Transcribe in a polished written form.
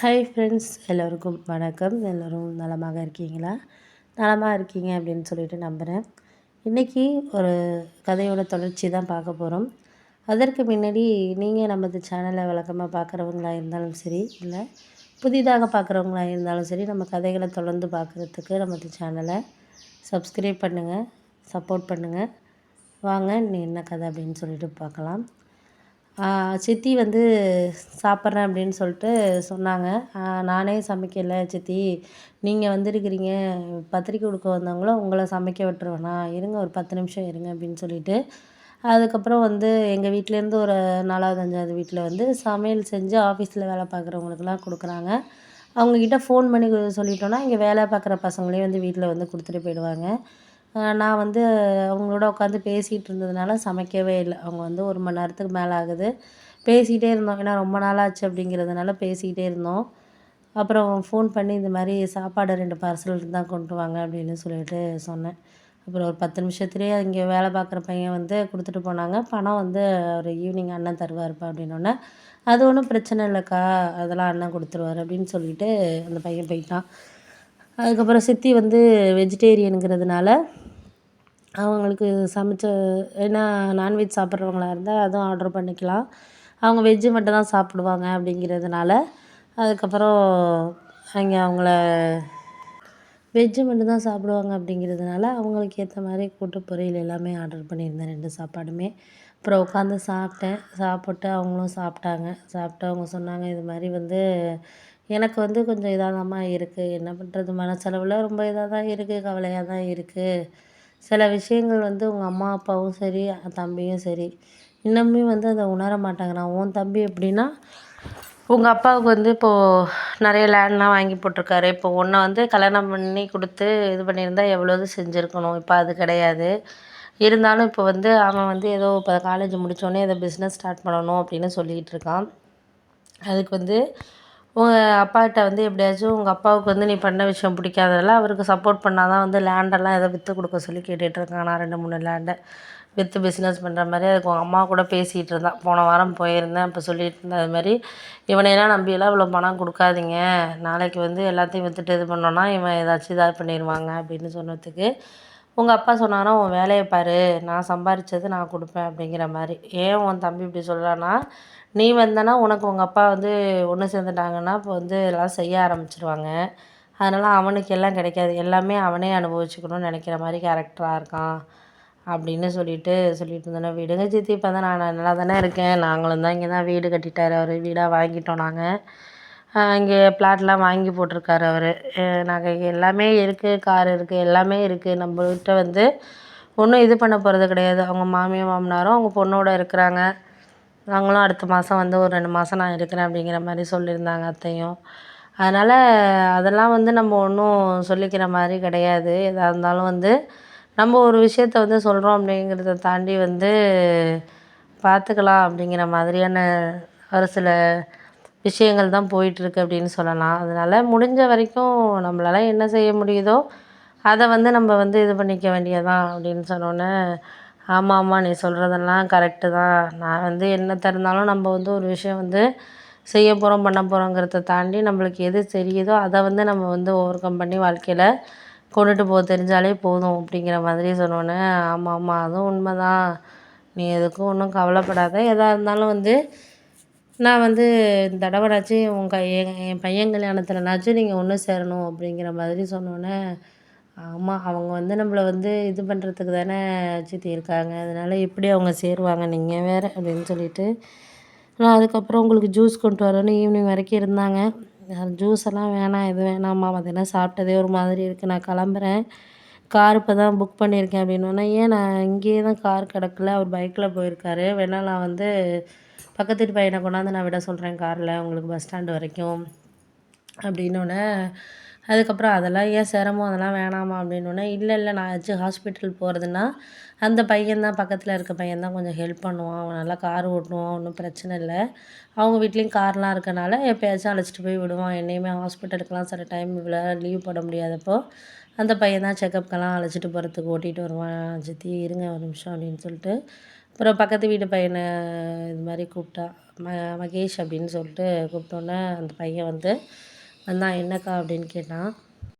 Hi friends, எல்லோருக்கும் வணக்கம். எல்லோரும் நலமாக இருக்கீங்களா? நலமாக இருக்கீங்க அப்படின்னு சொல்லிட்டு நம்புகிறேன். இன்றைக்கி ஒரு கதையோட தொடர்ச்சி தான் பார்க்க போகிறோம். அதற்கு முன்னாடி நீங்கள் நமது சேனலை வழக்கமாக பார்க்குறவங்களா இருந்தாலும் சரி, இல்லை புதிதாக பார்க்குறவங்களா இருந்தாலும் சரி, நம்ம கதைகளை தொடர்ந்து பார்க்குறதுக்கு நமது சேனலை சப்ஸ்கிரைப் பண்ணுங்கள், சப்போர்ட் பண்ணுங்கள். வாங்க என்ன கதை அப்படின்னு சொல்லிட்டு பார்க்கலாம். சித்தி வந்து சாப்பிட்றேன் அப்படின்னு சொல்லிட்டு சொன்னாங்க. நானே சமைக்கலை சித்தி, நீங்கள் வந்திருக்கிறீங்க, பத்திரிக்கை கொடுக்க வந்தவங்கள உங்களை சமைக்க விட்டுருவேண்ணா, இருங்க ஒரு 10 நிமிஷம் இருங்க அப்படின்னு சொல்லிட்டு, அதுக்கப்புறம் வந்து எங்கள் வீட்டிலேருந்து ஒரு 4வது 5வது வீட்டில் வந்து சமையல் செஞ்சு ஆஃபீஸில் வேலை பார்க்குறவங்களுக்கெல்லாம் கொடுக்குறாங்க. அவங்கக்கிட்ட ஃபோன் பண்ணி சொல்லிட்டோன்னா, இங்கே வேலை பார்க்குற பசங்களே வந்து வீட்டில் வந்து கொடுத்துட்டு போயிடுவாங்க. நான் வந்து அவங்களோட உட்காந்து பேசிகிட்டு இருந்ததுனால சமைக்கவே இல்லை. அவங்க வந்து 1 மணி நேரத்துக்கு மேலே ஆகுது. பேசிகிட்டே இருந்தோம். ஏன்னா ரொம்ப நாளாச்சு அப்படிங்கிறதுனால பேசிக்கிட்டே இருந்தோம். அப்புறம் ஃபோன் பண்ணி இந்த மாதிரி சாப்பாடு 2 பார்சல் இருந்தால் கொண்டு வாங்க அப்படின்னு சொல்லிட்டு சொன்னேன். அப்புறம் ஒரு 10 நிமிஷத்துலேயே இங்கே வேலை பார்க்குற பையன் வந்து கொடுத்துட்டு போனாங்க. பணம் வந்து ஒரு ஈவினிங் அண்ணன் தருவாருப்பா அப்படின்னோடனே, அது ஒன்றும் பிரச்சனை இல்லைக்கா, அதெல்லாம் அண்ணன் கொடுத்துருவாரு அப்படின்னு சொல்லிட்டு அந்த பையன் போயிட்டான். அதுக்கப்புறம் சித்தி வந்து வெஜிடேரியனுங்கிறதுனால அவங்களுக்கு சமைச்ச, ஏன்னா நான்வெஜ் சாப்பிட்றவங்களா இருந்தால் அதுவும் ஆர்டர் பண்ணிக்கலாம். அவங்க வெஜ்ஜு மட்டும் தான் சாப்பிடுவாங்க அப்படிங்கிறதுனால, அதுக்கப்புறம் அங்கே அவங்கள வெஜ்ஜு மட்டும் தான் சாப்பிடுவாங்க அப்படிங்கிறதுனால அவங்களுக்கு ஏற்ற மாதிரி கூட்டு பொரியல் எல்லாமே ஆர்டர் பண்ணியிருந்தேன், 2 சாப்பாடுமே. அப்புறம் உட்காந்து சாப்பிட்டேன். சாப்பிட்டு அவங்களும் சாப்பிட்டாங்க. சாப்பிட்டு அவங்க சொன்னாங்க, இது மாதிரி வந்து எனக்கு வந்து கொஞ்சம் இதாக தாம்மா இருக்குது, என்ன பண்ணுறது, மனசளவில் ரொம்ப இதாக தான் இருக்குது, கவலையாக தான் இருக்குது. சில விஷயங்கள் வந்து உங்கள் அம்மா அப்பாவும் சரி, தம்பியும் சரி, இன்னுமே வந்து அதை உணர மாட்டாங்கிறான். உன் தம்பி எப்படின்னா, உங்கள் அப்பாவுக்கு வந்து இப்போது நிறைய லேண்ட்லாம் வாங்கி போட்டிருக்காரு. இப்போ உன்னை வந்து கல்யாணம் பண்ணி கொடுத்து இது பண்ணியிருந்தா எவ்வளோது செஞ்சுருக்கணும். இப்போ அது கிடையாது. இருந்தாலும் இப்போ வந்து அவன் வந்து ஏதோ இப்போ காலேஜ் முடித்தோடனே ஏதோ பிஸ்னஸ் ஸ்டார்ட் பண்ணணும் அப்படின்னு சொல்லிகிட்டு இருக்கான். அதுக்கு வந்து உங்கள் அப்பாகிட்ட வந்து எப்படியாச்சும் உங்கள் அப்பாவுக்கு வந்து நீ பண்ண விஷயம் பிடிக்காததில்ல, அவருக்கு சப்போர்ட் பண்ணால் தான் வந்து லேண்டெல்லாம் ஏதோ விற்று கொடுக்க சொல்லி கேட்டுட்ருக்கான். நான் 2 3 லேண்டை விற்று பிஸ்னஸ் பண்ணுற மாதிரி. அதுக்கு உங்கள் அம்மா கூட பேசிகிட்டு இருந்தான். போன வாரம் போயிருந்தேன். அப்போ சொல்லிகிட்டு இருந்தேன், அது மாதிரி இவனையெல்லாம் நம்பியெல்லாம் இவ்வளோ பணம் கொடுக்காதீங்க, நாளைக்கு வந்து எல்லாத்தையும் விற்றுட்டு இது பண்ணோன்னா இவன் ஏதாச்சும் இதாக பண்ணிடுவாங்க அப்படின்னு சொன்னதுக்கு உங்கள் அப்பா சொன்னாங்கன்னா, உன் வேலையை பாரு, நான் சம்பாரித்தது நான் கொடுப்பேன் அப்படிங்கிற மாதிரி. ஏன் உன் தம்பி இப்படி சொல்கிறான்னா, நீ வந்தனா உனக்கு உங்கள் அப்பா வந்து ஒன்று சேர்ந்துட்டாங்கன்னா இப்போ வந்து எல்லாம் செய்ய ஆரம்பிச்சிருவாங்க. அதனால் அவனுக்கு எல்லாம் கிடைக்காது, எல்லாமே அவனே அனுபவிச்சுக்கணும்னு நினைக்கிற மாதிரி கேரக்டராக இருக்கான் அப்படின்னு சொல்லிட்டு இருந்தேன். விடுங்க சித்தி, இப்போ தான் நான் நல்லா தானே இருக்கேன். நாங்களும் தான் இங்கே தான் வீடு கட்டிட்டார் அவர், வீடாக வாங்கிட்டோம் நாங்கள். இங்கே பிளாட்லாம் வாங்கி போட்டிருக்காரு அவர். நாங்கள் எல்லாமே இருக்குது, கார் இருக்குது, எல்லாமே இருக்குது. நம்மகிட்ட வந்து ஒன்றும் இது பண்ண போகிறது கிடையாது. அவங்க மாமியார் மாமனாரும் அவங்க பொண்ணோட இருக்கிறாங்க. நாங்களும் அடுத்த மாதம் வந்து ஒரு 2 மாதம் நான் இருக்கிறேன் அப்படிங்கிற மாதிரி சொல்லியிருந்தாங்க அத்தையும். அதனால் அதெல்லாம் வந்து நம்ம ஒன்றும் சொல்லிக்கிற மாதிரி கிடையாது. எதாக இருந்தாலும் வந்து நம்ம ஒரு விஷயத்த வந்து சொல்கிறோம் அப்படிங்கிறத தாண்டி வந்து பார்த்துக்கலாம் அப்படிங்கிற மாதிரியான ஒரு சில விஷயங்கள் தான் போயிட்டுருக்கு அப்படின்னு சொல்லலாம். அதனால் முடிஞ்ச வரைக்கும் நம்மளால் என்ன செய்ய முடியுதோ அதை வந்து நம்ம வந்து இது பண்ணிக்க வேண்டியதான் அப்படின்னு சொன்னோன்னே, ஆமாம் ஆமாம், நீ சொல்கிறதெல்லாம் கரெக்டு தான். நான் வந்து என்னத்த இருந்தாலும் நம்ம வந்து ஒரு விஷயம் வந்து செய்ய போகிறோம், பண்ண போகிறோங்கிறத தாண்டி நம்மளுக்கு எது தெரியுதோ அதை வந்து நம்ம வந்து ஓவர் கம் பண்ணி வாழ்க்கையில் கொண்டுட்டு போக தெரிஞ்சாலே போதும் அப்படிங்கிற மாதிரி சொன்னோன்னே, ஆமாம் ஆமாம், அதுவும் உண்மை தான், நீ எதுக்கும் ஒன்றும் கவலைப்படாத, எதாக இருந்தாலும் வந்து நான் வந்து இந்த தடவைனாச்சும் என் பையன் கல்யாணத்துலனாச்சும் நீங்கள் ஒன்று சேரணும் அப்படிங்கிற மாதிரி சொன்னோன்னே, ஆமாம், அவங்க வந்து நம்மளை வந்து இது பண்ணுறதுக்கு தானே சித்தி இருக்காங்க, அதனால் எப்படி அவங்க சேருவாங்க, நீங்கள் வேறு அப்படின்னு சொல்லிட்டு நான் அதுக்கப்புறம் உங்களுக்கு ஜூஸ் கொண்டு வரேன்னு ஈவினிங் வரைக்கும் இருந்தாங்க. ஜூஸ் எல்லாம் வேணாம், எது வேணாம்மா, மதியானம் சாப்பிட்டதே ஒரு மாதிரி இருக்குது, நான் கிளம்புறேன், கார் இப்போ தான் புக் பண்ணியிருக்கேன் அப்படின்னோடனே, ஏன் நான் இங்கேயே தான் கார் கிடக்குல, அவர் பைக்கில் போயிருக்காரு, வேணால் நான் வந்து பக்கத்து வீட்டு பையனை கொண்டாந்து நான் விட சொல்கிறேன் காரில் உங்களுக்கு பஸ் ஸ்டாண்டு வரைக்கும் அப்படின்னோடனே, அதுக்கப்புறம் அதெல்லாம் ஏன் சிரமம், அதெல்லாம் வேணாமா அப்படின்னோடனே, இல்லை இல்லை, நான் ஆச்சு ஹாஸ்பிட்டல் போகிறதுன்னா அந்த பையன் தான், பக்கத்தில் இருக்க பையன் தான் கொஞ்சம் ஹெல்ப் பண்ணுவான், அவன் நல்லா கார் ஓட்டுவான், ஒன்றும் பிரச்சனை இல்லை, அவங்க வீட்லேயும் கார்லாம் இருக்கனால எப்போயாச்சும் அழைச்சிட்டு போய் விடுவான், என்னையுமே ஹாஸ்பிட்டலுக்கெலாம் சில டைம் இவ்வளோ லீவ் போட முடியாதப்போ அந்த பையன் தான் செக்கப்க்கெல்லாம் அழைச்சிட்டு போகிறதுக்கு ஓட்டிகிட்டு வருவான். சித்தி இருங்க ஒரு நிமிஷம் அப்படின்னு சொல்லிட்டு, அப்புறம் பக்கத்து வீட்டு பையனை இது மாதிரி கூப்பிட்டா, மகேஷ் அப்படின்னு சொல்லிட்டு கூப்பிட்டோன்னே அந்த பையன் வந்து வந்தான். என்னக்கா அப்படின்னு கேட்டான்.